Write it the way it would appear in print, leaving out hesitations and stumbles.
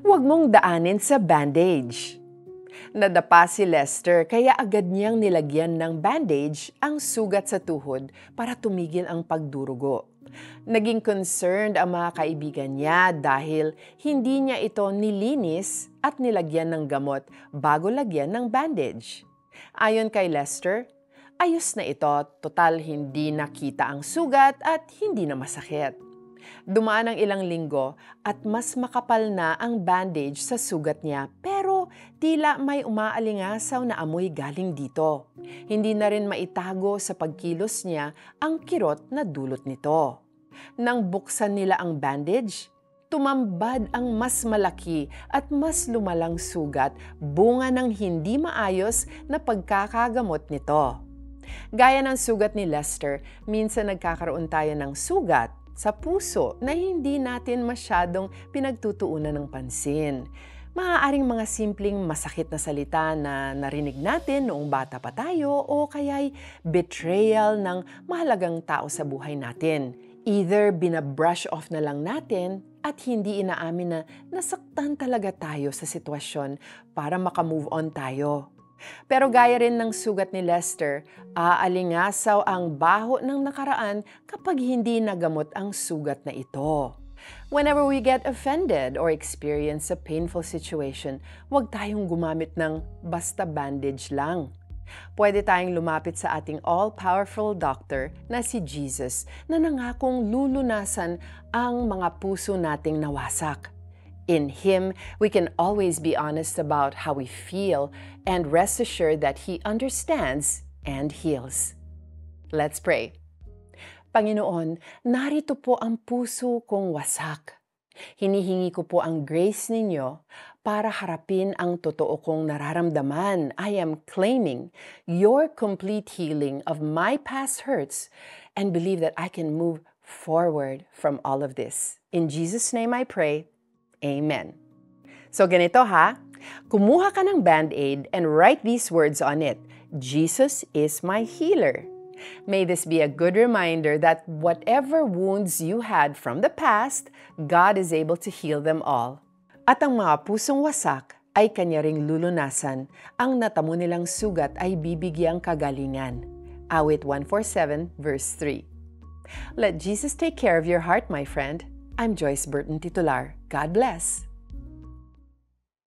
Huwag mong daanin sa bandage. Nadapa si Lester kaya agad niyang nilagyan ng bandage ang sugat sa tuhod para tumigil ang pagdurugo. Naging concerned ang mga kaibigan niya dahil hindi niya ito nilinis at nilagyan ng gamot bago lagyan ng bandage. Ayon kay Lester, ayos na ito, total hindi nakita ang sugat at hindi na masakit. Dumaan ang ilang linggo at mas makapal na ang bandage sa sugat niya pero tila may umaalingasaw na amoy galing dito. Hindi na rin maitago sa pagkilos niya ang kirot na dulot nito. Nang buksan nila ang bandage, tumambad ang mas malaki at mas lumalang sugat, bunga ng hindi maayos na pagkakagamot nito. Gaya ng sugat ni Lester, minsan nagkakaroon tayo ng sugat sa puso na hindi natin masyadong pinagtutuunan ng pansin. Maaaring mga simpleng masakit na salita na narinig natin noong bata pa tayo o kaya'y betrayal ng mahalagang tao sa buhay natin. Either binabrush off na lang natin at hindi inaamin na nasaktan talaga tayo sa sitwasyon para makamove on tayo. Pero gaya rin ng sugat ni Lester, aalingasaw ang baho ng nakaraan kapag hindi nagamot ang sugat na ito. Whenever we get offended or experience a painful situation, huwag tayong gumamit ng basta bandage lang. Pwede tayong lumapit sa ating all-powerful doctor na si Jesus na nangakong lulunasan ang mga puso nating nawasak. In Him, we can always be honest about how we feel and rest assured that He understands and heals. Let's pray. Panginoon, narito po ang puso kong wasak. Hinihingi ko po ang grace ninyo para harapin ang totoo kong nararamdaman. I am claiming your complete healing of my past hurts and believe that I can move forward from all of this. In Jesus' name I pray. Amen. So ganito ha, kumuha ka ng Band-Aid and write these words on it. Jesus is my healer. May this be a good reminder that whatever wounds you had from the past, God is able to heal them all. At ang mga pusong wasak ay Kanya ring lulunasan. Ang natamo nilang sugat ay bibigyang kagalingan. Awit 147 verse 3. Let Jesus take care of your heart, my friend. I'm Joyce Burton Titular. God bless.